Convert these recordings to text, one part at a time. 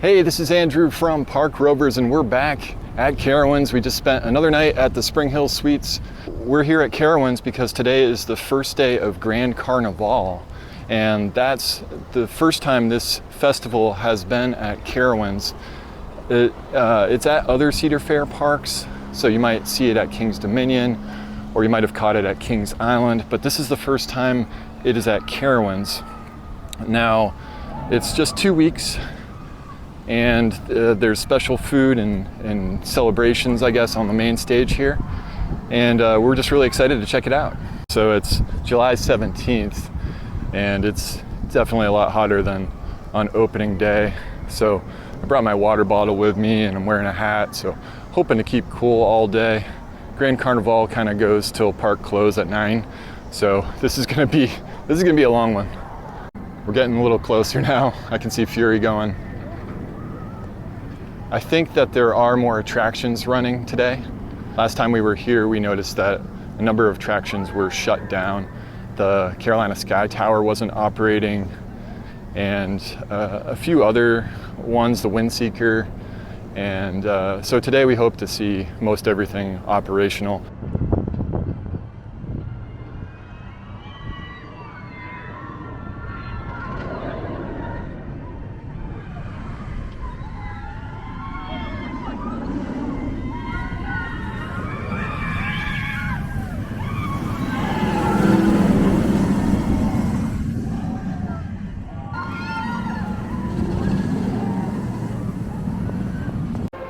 Hey, this is Andrew from Park Rovers, and we're back at Carowinds. We just spent another night at the Spring Hill Suites. We're here at Carowinds because today is the first day of Grande Carnivale, and that's the first time this festival has been at Carowinds. It's at other Cedar Fair parks, so you might see it at King's Dominion, or you might have caught it at Kings Island, but this is the first time it is at Carowinds. Now, it's just 2 weeks, and there's special food and celebrations, I guess, on the main stage here. And we're just really excited to check it out. So it's July 17th, and it's definitely a lot hotter than on opening day. So I brought my water bottle with me, and I'm wearing a hat, so hoping to keep cool all day. Grande Carnivale kind of goes till park close at 9. So this is gonna be a long one. We're getting a little closer now. I can see Fury going. I think that there are more attractions running today. Last time we were here, we noticed that a number of attractions were shut down. The Carolina Sky Tower wasn't operating, and a few other ones, the Windseeker. And so today we hope to see most everything operational.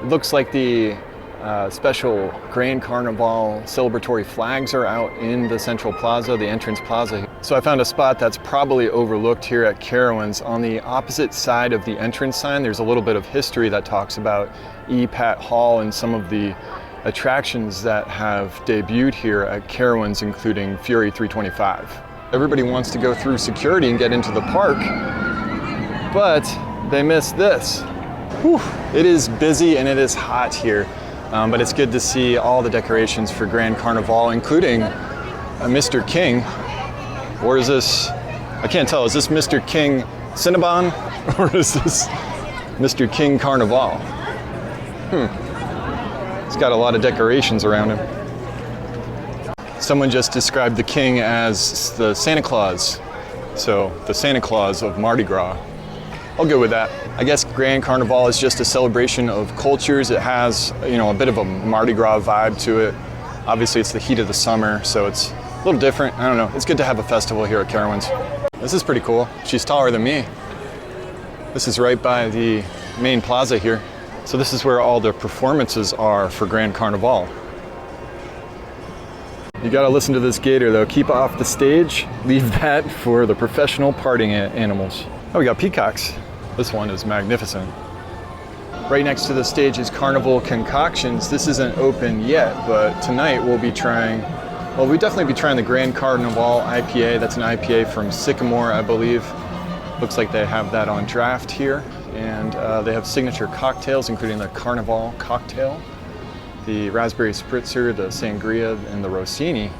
Looks like the special Grande Carnivale celebratory flags are out in the central plaza, the entrance plaza. So I found a spot that's probably overlooked here at Carowinds. On the opposite side of the entrance sign, there's a little bit of history that talks about EPAT Hall and some of the attractions that have debuted here at Carowinds, including Fury 325. Everybody wants to go through security and get into the park, but they missed this. Whew. It is busy and it is hot here, but it's good to see all the decorations for Grande Carnivale, including a Mr. King. Or is this, I can't tell, is this Mr. King Cinnabon or is this Mr. King Carnivale? He's got a lot of decorations around him. Someone just described the King as the Santa Claus, so the Santa Claus of Mardi Gras. I'll go with that. I guess Grande Carnivale is just a celebration of cultures. It has, a bit of a Mardi Gras vibe to it. Obviously, it's the heat of the summer, so it's a little different. I don't know. It's good to have a festival here at Carowinds. This is pretty cool. She's taller than me. This is right by the main plaza here. So this is where all the performances are for Grande Carnivale. You gotta listen to this gator though. Keep off the stage. Leave that for the professional partying animals. Oh, we got peacocks. This one is magnificent. Right next to the stage is Carnival Concoctions. This isn't open yet, but tonight we'll definitely be trying the Grande Carnivale IPA. That's an IPA from Sycamore, I believe. Looks like they have that on draft here. And they have signature cocktails, including the Carnival cocktail, the raspberry spritzer, the sangria, and the Rossini.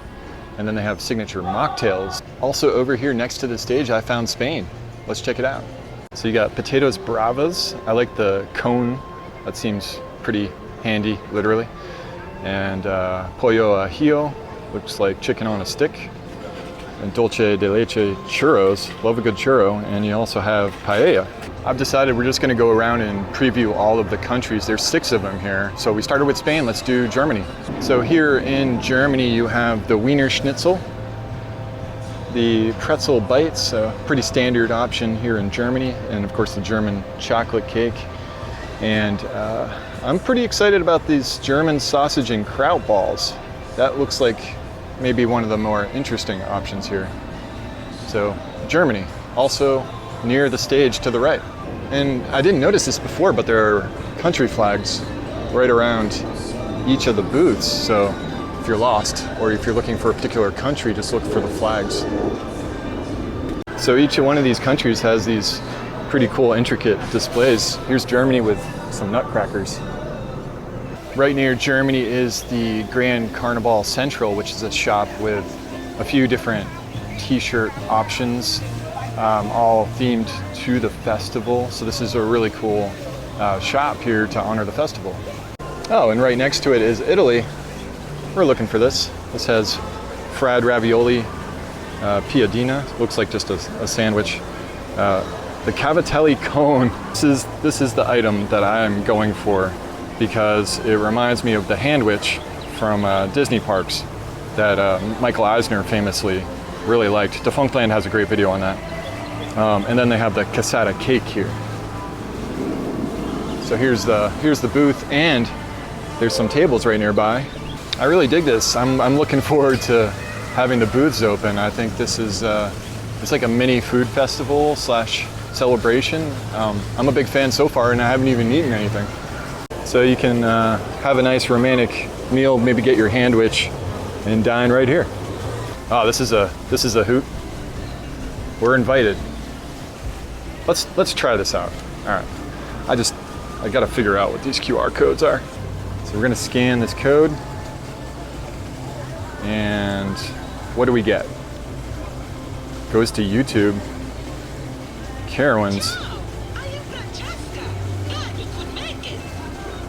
And then they have signature mocktails. Also over here next to the stage, I found Spain. Let's check it out. So you got potatoes bravas. I like the cone. That seems pretty handy, literally. And pollo ajillo, looks like chicken on a stick. And dulce de leche churros, love a good churro. And you also have paella. I've decided we're just gonna go around and preview all of the countries. There's 6 of them here. So we started with Spain, let's do Germany. So here in Germany, you have the Wiener Schnitzel, the pretzel bites, a pretty standard option here in Germany, and of course the German chocolate cake. And I'm pretty excited about these German sausage and kraut balls. That looks like maybe one of the more interesting options here. So Germany, also near the stage to the right. And I didn't notice this before, but there are country flags right around each of the booths. So if you're lost, or if you're looking for a particular country, just look for the flags. So each one of these countries has these pretty cool, intricate displays. Here's Germany with some nutcrackers. Right near Germany is the Grande Carnivale Central, which is a shop with a few different t-shirt options, all themed to the festival. So this is a really cool shop here to honor the festival. Oh, and right next to it is Italy. We're looking for this. This has fried ravioli, piadina. Looks like just a sandwich. The cavatelli cone. This is the item that I'm going for because it reminds me of the handwich from Disney parks that Michael Eisner famously really liked. Defunctland has a great video on that. And then they have the cassata cake here. So here's the booth, and there's some tables right nearby. I really dig this. I'm looking forward to having the booths open. I think this is it's like a mini food festival slash celebration. I'm a big fan so far, and I haven't even eaten anything. So you can have a nice romantic meal, maybe get your handwich, and dine right here. Oh, this is a hoot. We're invited. Let's try this out. All right. I got to figure out what these QR codes are. So we're gonna scan this code, and what do we get? Goes to YouTube. Carowinds.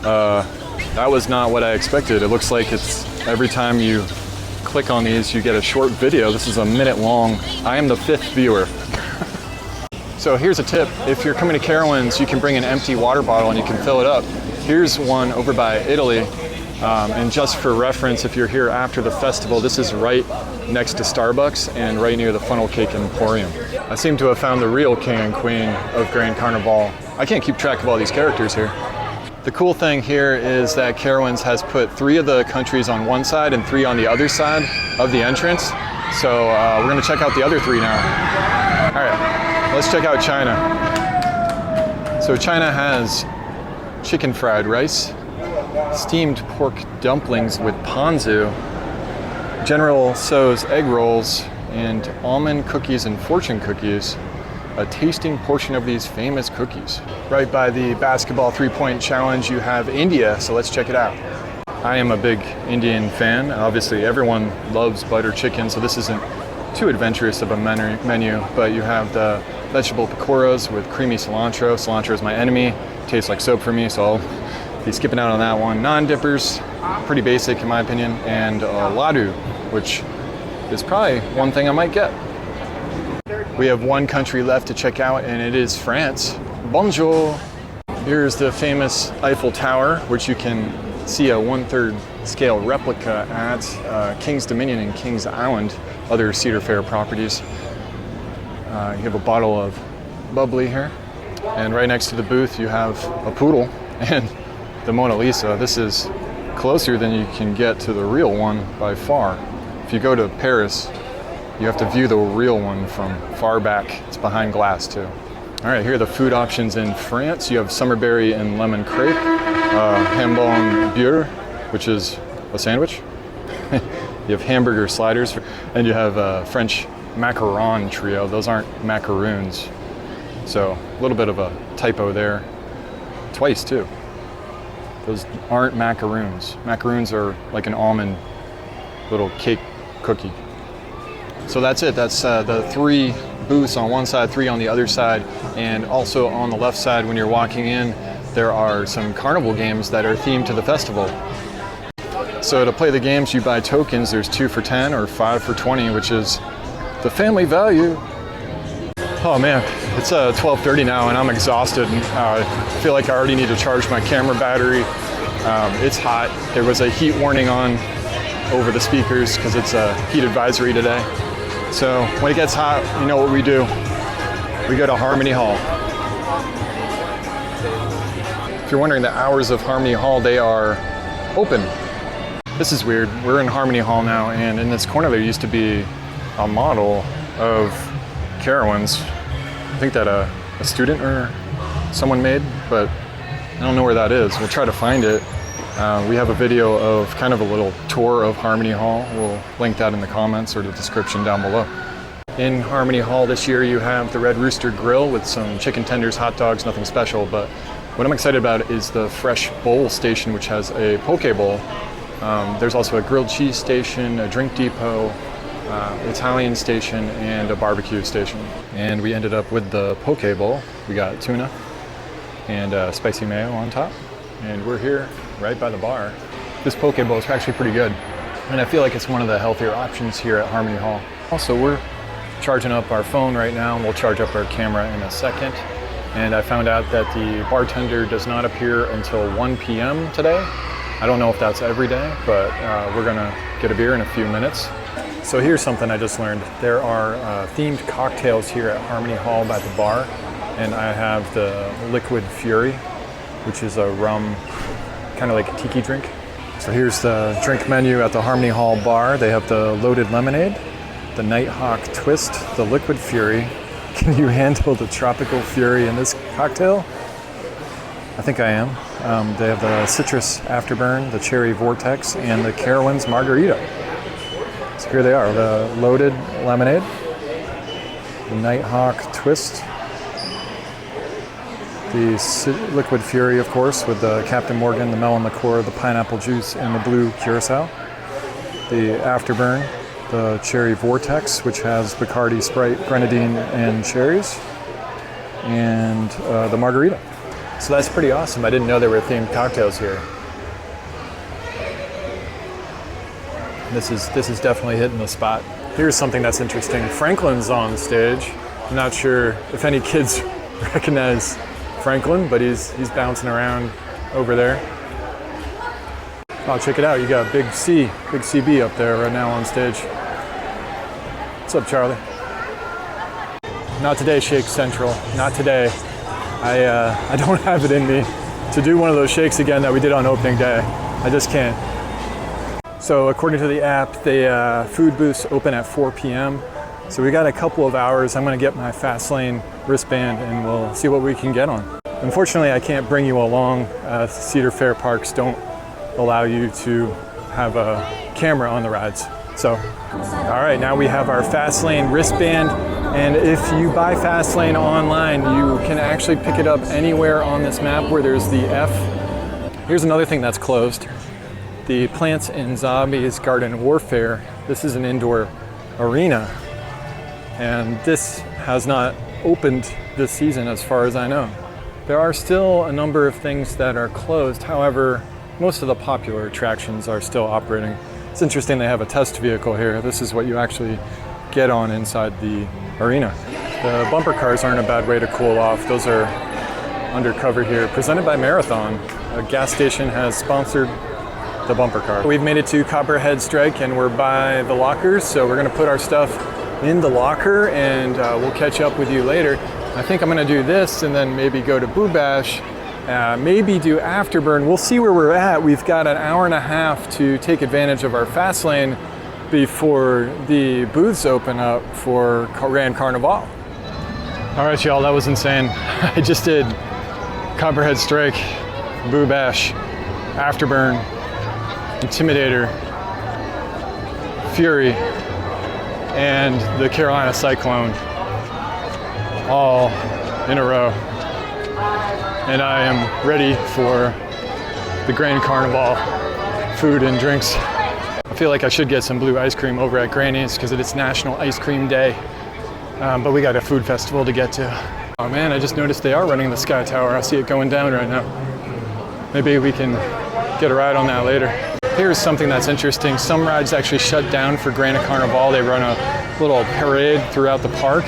That was not what I expected. It looks like it's every time you click on these, you get a short video. This is a minute long. I am the 5th viewer. So here's a tip. If you're coming to Carowinds, you can bring an empty water bottle and you can fill it up. Here's one over by Italy. And just for reference, if you're here after the festival, this is right next to Starbucks and right near the Funnel Cake Emporium. I seem to have found the real king and queen of Grande Carnivale. I can't keep track of all these characters here. The cool thing here is that Carowinds has put 3 of the countries on one side and 3 on the other side of the entrance. So we're gonna check out the other 3 now. All right, let's check out China. So China has chicken fried rice, steamed pork dumplings with ponzu, General Tso's egg rolls, and almond cookies and fortune cookies. A tasting portion of these famous cookies. Right by the basketball 3-point challenge, you have India, so let's check it out. I am a big Indian fan. Obviously, everyone loves butter chicken, so this isn't too adventurous of a menu, but you have the vegetable pakoras with creamy cilantro. Cilantro is my enemy. Tastes like soap for me, so I'll be skipping out on that one. Non-dippers, pretty basic in my opinion, and ladu, which is probably one thing I might get. We have one country left to check out, and it is France. Bonjour! Here's the famous Eiffel Tower, which you can see a 1/3 scale replica at King's Dominion and King's Island, other Cedar Fair properties. You have a bottle of bubbly here. And right next to the booth, you have a poodle and the Mona Lisa. This is closer than you can get to the real one by far. If you go to Paris, you have to view the real one from far back. It's behind glass too. All right, here are the food options in France. You have summerberry and lemon crepe, jambon beurre, which is a sandwich. You have hamburger sliders, and you have French macaron trio. Those aren't macaroons. So a little bit of a typo there. Twice too. Those aren't macaroons. Macaroons are like an almond little cake cookie. So that's it. That's the 3 booths on one side, 3 on the other side, and also on the left side when you're walking in, there are some carnival games that are themed to the festival. So to play the games, you buy tokens. There's 2 for 10 or 5 for 20, which is the family value. Oh man, it's 12:30 now and I'm exhausted. I feel like I already need to charge my camera battery. It's hot. There was a heat warning on over the speakers because it's a heat advisory today. So when it gets hot, you know what we do. We go to Harmony Hall. If you're wondering the hours of Harmony Hall, they are open. This is weird. We're in Harmony Hall now, and in this corner there used to be a model of Carowinds. I think that a student or someone made, but I don't know where that is. We'll try to find it. We have a video of kind of a little tour of Harmony Hall. We'll link that in the comments or the description down below. In Harmony Hall this year, you have the Red Rooster Grill with some chicken tenders, hot dogs, nothing special, but what I'm excited about is the Fresh Bowl Station, which has a poke bowl. There's also a grilled cheese station, a drink depot, Italian station, and a barbecue station. And we ended up with the poke bowl. We got tuna, and spicy mayo on top. And we're here right by the bar. This poke bowl is actually pretty good, and I feel like it's one of the healthier options here at Harmony Hall. Also, we're charging up our phone right now, and we'll charge up our camera in a second. And I found out that the bartender does not appear until 1 p.m. today. I don't know if that's every day, but we're gonna get a beer in a few minutes. So here's something I just learned. There are themed cocktails here at Harmony Hall by the bar, and I have the Liquid Fury, which is a rum, kind of like a tiki drink. So here's the drink menu at the Harmony Hall bar. They have the Loaded Lemonade, the Nighthawk Twist, the Liquid Fury. Can you handle the Tropical Fury in this cocktail? I think I am. They have the Citrus Afterburn, the Cherry Vortex, and the Carowinds Margarita. So here they are, the Loaded Lemonade, the Nighthawk Twist, the Liquid Fury, of course, with the Captain Morgan, the melon liqueur, the pineapple juice, and the blue curacao. The Afterburn, the Cherry Vortex, which has Bacardi, Sprite, grenadine, and cherries, and the margarita. So that's pretty awesome. I didn't know there were themed cocktails here. This is definitely hitting the spot. Here's something that's interesting. Franklin's on stage. I'm not sure if any kids recognize Franklin, but he's bouncing around over there. Oh, check it out. You got Big CB up there right now on stage. What's up, Charlie? Not today, Shake Central. Not today. I don't have it in me to do one of those shakes again that we did on opening day. I just can't. So according to the app, the food booths open at 4 p.m. So we got a couple of hours. I'm gonna get my Fastlane wristband and we'll see what we can get on. Unfortunately, I can't bring you along. Cedar Fair parks don't allow you to have a camera on the rides. So, all right, now we have our Fastlane wristband. And if you buy Fastlane online, you can actually pick it up anywhere on this map where there's the F. Here's another thing that's closed. The Plants and Zombies Garden Warfare. This is an indoor arena. And this has not opened this season as far as I know. There are still a number of things that are closed. However, most of the popular attractions are still operating. It's interesting they have a test vehicle here. This is what you actually get on inside the arena. The bumper cars aren't a bad way to cool off. Those are undercover here. Presented by Marathon. A gas station has sponsored the bumper car. We've made it to Copperhead Strike and we're by the lockers, so we're gonna put our stuff in the locker and we'll catch up with you later. I think I'm gonna do this and then maybe go to Boo Bash, maybe do Afterburn. We'll see where we're at. We've got an hour and a half to take advantage of our Fastlane before the booths open up for Grande Carnivale. All right, y'all, that was insane. I just did Copperhead Strike, Boo Bash, Afterburn, Intimidator, Fury, and the Carolina Cyclone, all in a row. And I am ready for the Grande Carnivale food and drinks. I feel like I should get some blue ice cream over at Granny's because it's National Ice Cream Day. But we got a food festival to get to. Oh man, I just noticed they are running the Sky Tower. I see it going down right now. Maybe we can get a ride on that later. Here's something that's interesting. Some rides actually shut down for Grande Carnivale. They run a little parade throughout the park,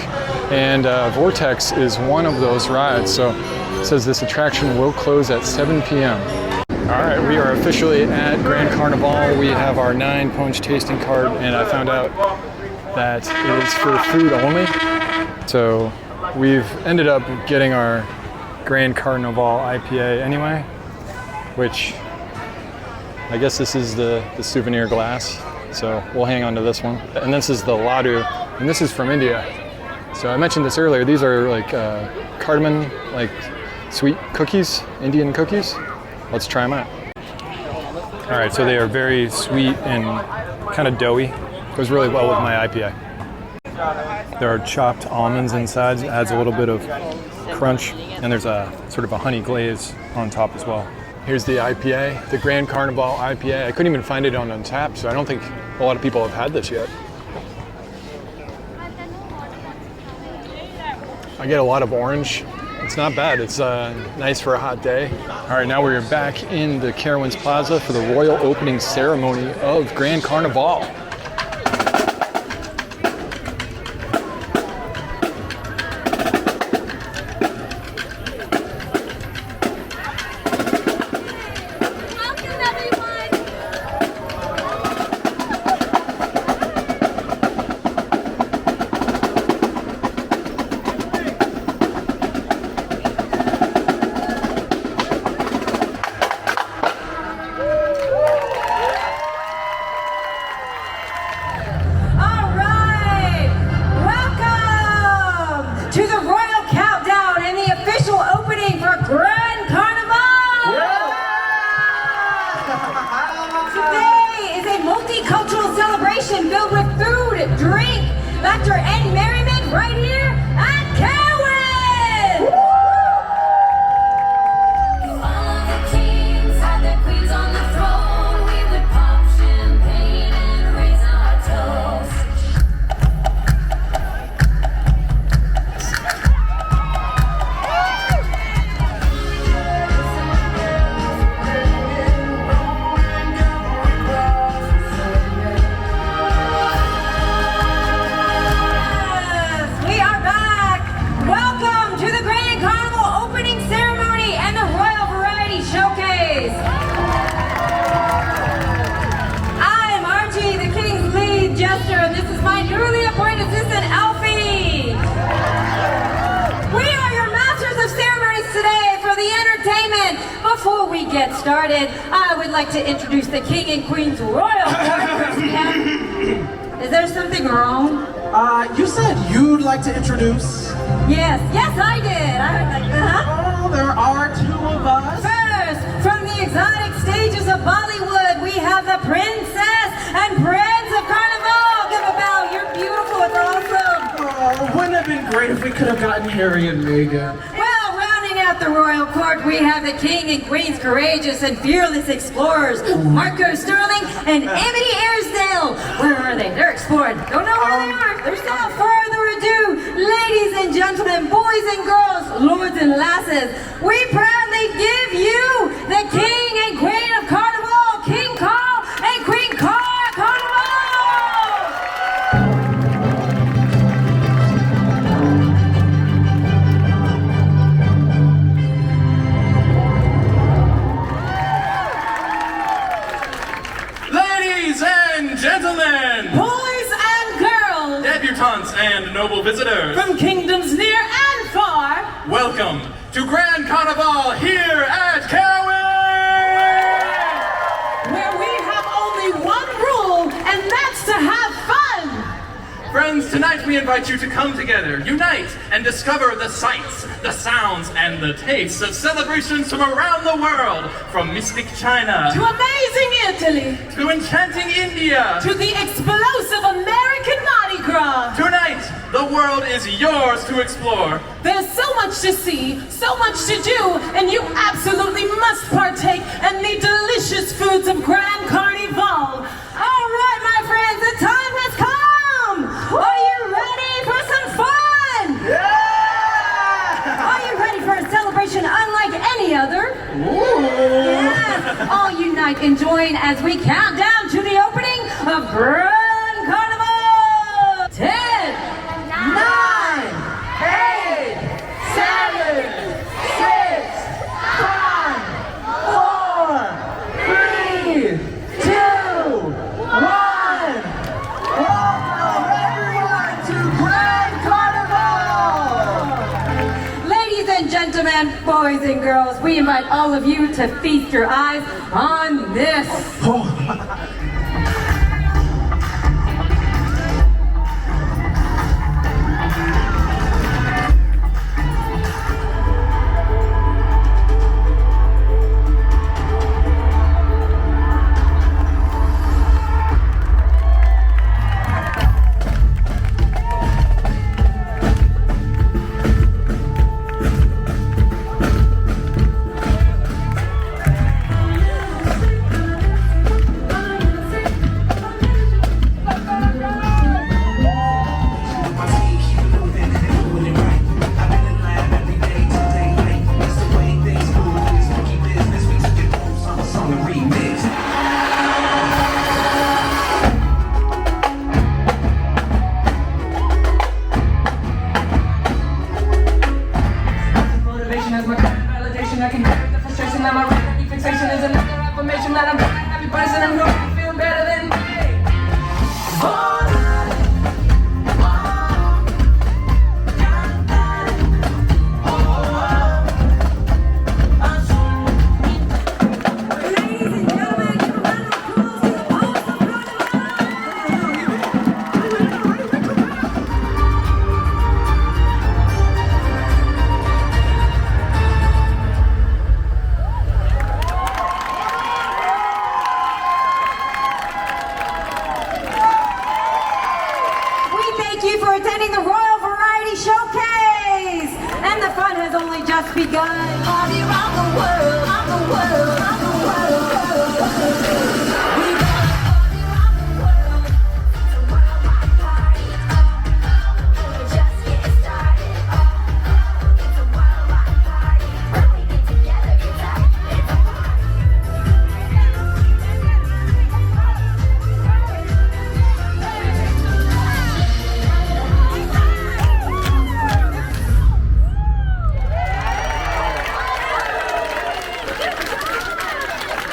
and Vortex is one of those rides. So it says this attraction will close at 7 p.m. All right, we are officially at Grande Carnivale. We have our 9 punch tasting card, and I found out that it is for food only. So we've ended up getting our Grande Carnivale IPA anyway, which I guess this is the souvenir glass. So we'll hang on to this one. And this is the Ladu, and this is from India. So I mentioned this earlier. These are like cardamom, like sweet cookies, Indian cookies. Let's try them out. All right, so they are very sweet and kind of doughy. Goes really well with my IPA. There are chopped almonds inside, adds a little bit of crunch, and there's a sort of a honey glaze on top as well. Here's the IPA, the Grande Carnivale IPA. I couldn't even find it on Untapped, so I don't think a lot of people have had this yet. I get a lot of orange It's not bad. It's nice for a hot day. All right, now we're back in the Carowinds Plaza for the royal opening ceremony of Grande Carnivale. Multicultural celebration filled with food, drink, laughter, and merriment right here at Carowinds! All the kings had their queens on the throne. We would pop champagne and raise our toast. Before we get started, I would like to introduce the King and Queen's Royal Court. Is there something wrong? You said you'd like to introduce? Yes, I did. I was like, Oh, there are two of us. First, from the exotic stages of Bollywood, we have the Princess and Prince of Carnival. Give a bow. You're beautiful. It's awesome. Oh, wouldn't it have been great if we could have gotten Harry and Meghan? Well, rounding out the royal court, we have the King and Queen's courageous and fearless explorers, Marco Sterling and Amity Airsdale. Where are they? They're exploring. Don't know where they are. Without further ado, ladies and gentlemen, boys and girls, lords and lasses, we proudly give you the King and Queen of Carnival, King Carl and Queen Carnival! Gentlemen, boys and girls, debutantes and noble visitors from kingdoms near and far, welcome to Grande Carnivale here at Carowinds, where we have only one rule, and that's to have fun. Friends, tonight we invite you to come together, unite, and discover the sights, the sounds, and the tastes of celebrations from around the world, from mystic China to amazing Italy, to enchanting India, to the explosive American Mardi Gras. Tonight, the world is yours to explore. There's so much to see, so much to do, and you absolutely must partake in the delicious foods of Grande Carnivale. All right, my friends, the time has come. Are you ready for some fun? Yeah! Are you ready for a celebration unlike any other? Ooh. Yes! All unite and join as we count down to the opening of Grande Carnivale. 10, 9, 8, 7, 6, 5, 4, 3, 2, 1. Gentlemen, boys and girls, we invite all of you to feast your eyes on this. sensation that my rapid fixation is another affirmation that I'm a happy person and who feel better than me. Just begun. Party around the world, around the world, around the world. We gotta party around the world. It's a worldwide party. We're just getting started. It's a worldwide party. When we get together, it's a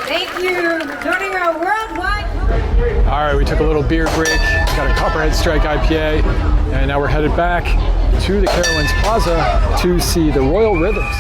Thank you for joining our worldwide. All right, we took a little beer break, got a Copperhead Strike IPA, and now we're headed back to the Carowinds Plaza to see the Royal Rhythms.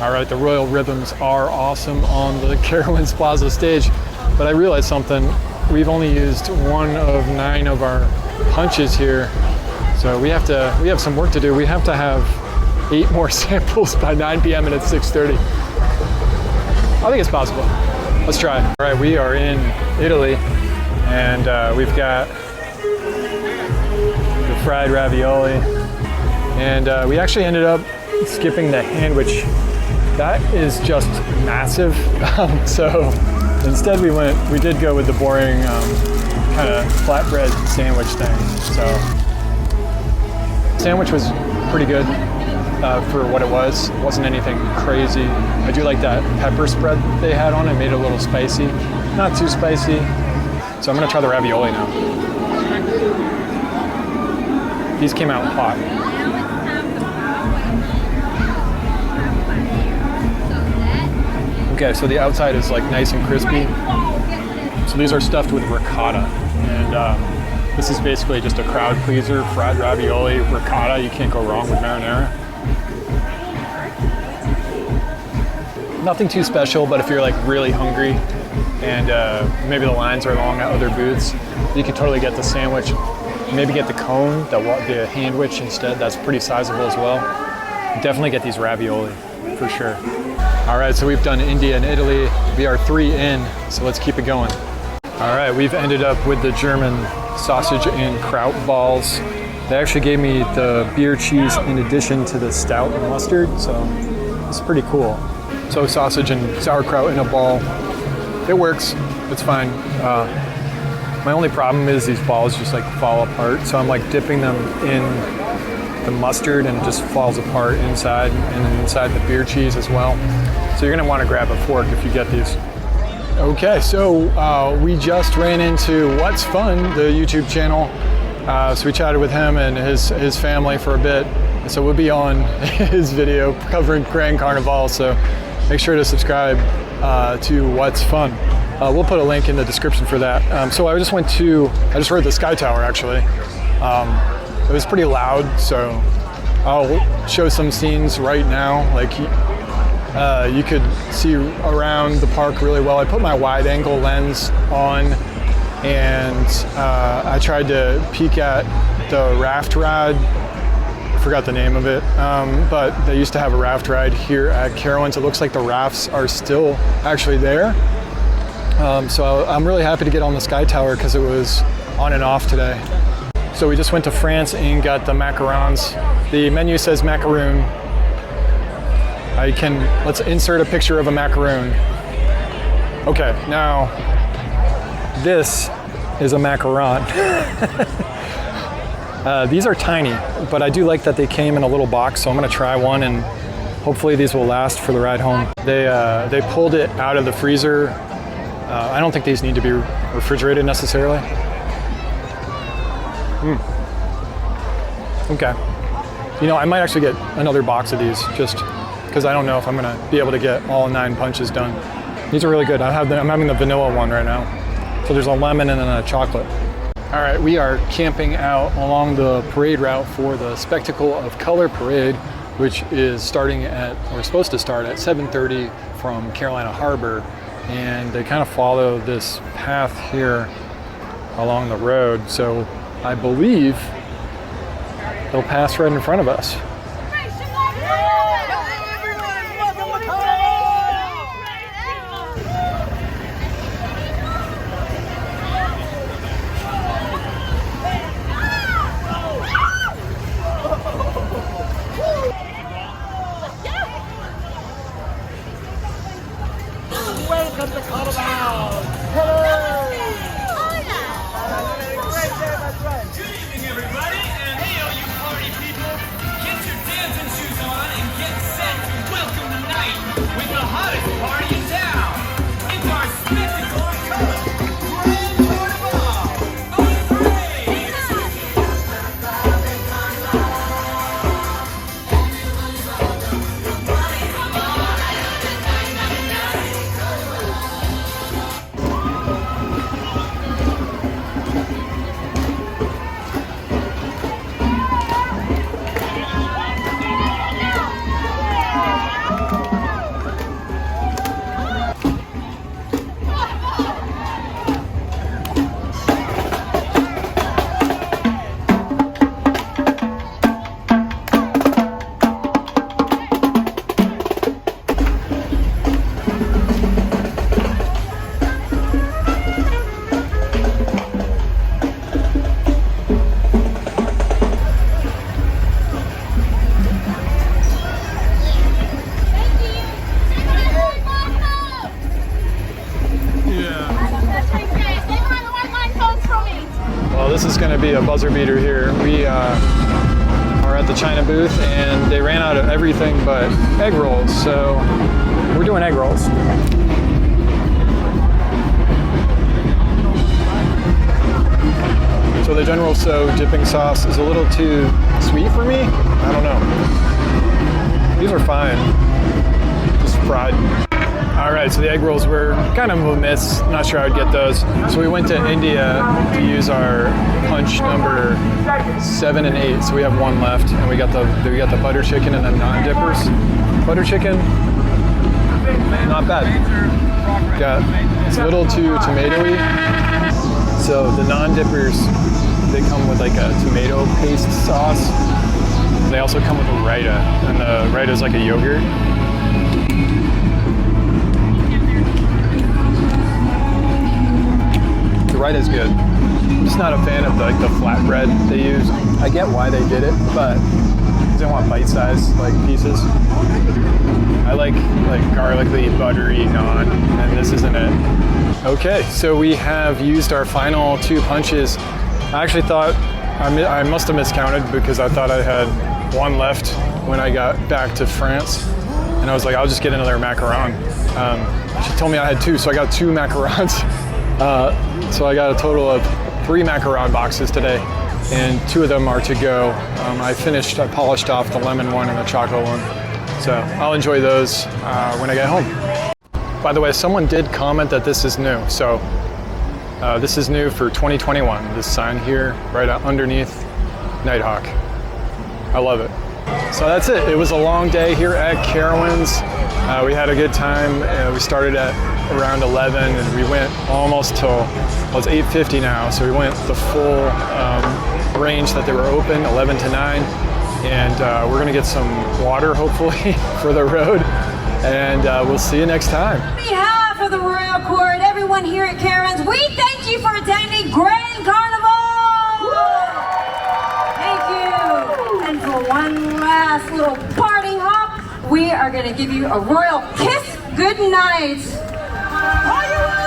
All right, the Royal Rhythms are awesome on the Carowinds Plaza stage, but I realized something. We've only used 1 of 9 of our punches here, so we have some work to do. We have to have 8 more samples by 9 p.m. and it's 6:30. I think it's possible. Let's try. All right, we are in Italy, and we've got the fried ravioli, and we actually ended up skipping the sandwich. That is just massive. So instead we did go with the boring kind of flatbread sandwich thing. So sandwich was pretty good for what it was. It wasn't anything crazy. I do like that pepper spread they had on it. Made it a little spicy, not too spicy. So I'm gonna try the ravioli now. These came out hot. Okay, so the outside is like nice and crispy. So these are stuffed with ricotta, and this is basically just a crowd pleaser, fried ravioli, ricotta. You can't go wrong with marinara. Nothing too special, but if you're like really hungry and maybe the lines are long at other booths, you can totally get the sandwich. Maybe get the cone, the handwich instead. That's pretty sizable as well. Definitely get these ravioli for sure. All right, so we've done India and Italy. We are 3 in, so let's keep it going. All right, we've ended up with the German sausage and kraut balls. They actually gave me the beer cheese in addition to the stout and mustard, so it's pretty cool. So sausage and sauerkraut in a ball. It works, it's fine. My only problem is these balls just like fall apart, so I'm like dipping them in the mustard and it just falls apart inside, and then inside the beer cheese as well. So you're gonna wanna grab a fork if you get these. Okay, so we just ran into What's Fun, the YouTube channel. So we chatted with him and his family for a bit. So we'll be on his video covering Grande Carnivale, so make sure to subscribe to What's Fun. We'll put a link in the description for that. So I just heard the Sky Tower actually. It was pretty loud, so I'll show some scenes right now. Like you could see around the park really well. I put my wide angle lens on, and I tried to peek at the raft ride. I forgot the name of it, but they used to have a raft ride here at Carowinds. It looks like the rafts are still actually there. So I'm really happy to get on the Sky Tower because it was on and off today. So we just went to France and got the macarons. The menu says macaroon. Let's insert a picture of a macaroon. Okay, now this is a macaron. These are tiny, but I do like that they came in a little box, so I'm gonna try one and hopefully these will last for the ride home. They pulled it out of the freezer. I don't think these need to be refrigerated necessarily. Okay. You know, I might actually get another box of these just because I don't know if I'm gonna be able to get all 9 punches done. These are really good. I'm having the vanilla one right now. So there's a lemon and then a chocolate. All right, we are camping out along the parade route for the Spectacle of Color Parade, which is supposed to start at 7:30 from Carolina Harbor. And they kind of follow this path here along the road. So I believe they'll pass right in front of us. Welcome to Carowinds! Good evening, everybody, and hey, all you party people, get your dancing shoes on and get set to welcome the night with the hottest party in town. It's our Spectacle of Color Grande Carnivale on parade. This is going to be a buzzer beater here. We are at the China booth and they ran out of everything but egg rolls, so we're doing egg rolls. So the General So dipping sauce is a little too sweet for me. I don't know. These are fine, just fried. All right, so the egg rolls were kind of a miss. Not sure I'd get those. So we went to India to use our punch number 7 and 8. So we have one left, and we got the butter chicken and the non-dippers. Butter chicken, not bad. It's a little too tomatoey. So the non-dippers, they come with like a tomato paste sauce. They also come with a raita, and the raita is like a yogurt. The raita is good. I'm just not a fan of the flatbread they use. I get why they did it, but they want bite-sized pieces. I like garlicky, buttery naan, and this isn't it. Okay, so we have used our final 2 punches. I actually thought I must have miscounted because I thought I had one left when I got back to France, and I was like, I'll just get another macaron. She told me I had 2, so I got 2 macarons. So I got a total of 3 macaron boxes today, and 2 of them are to go. I polished off the lemon one and the chocolate one. So I'll enjoy those when I get home. By the way, someone did comment that this is new. So this is new for 2021. This sign here, right underneath Nighthawk. I love it. So that's it. It was a long day here at Carowinds. We had a good time. We started at around 11 and we went almost till, well, it's 8:50 now. So we went the full range that they were open, 11 to 9. And we're gonna get some water hopefully for the road. And we'll see you next time. On behalf of of the Royal Court, everyone here at Carowinds, we thank you for attending Grande Carnivale! Thank you! And for one last little parting hop, we are going to give you a royal kiss goodnight. Are you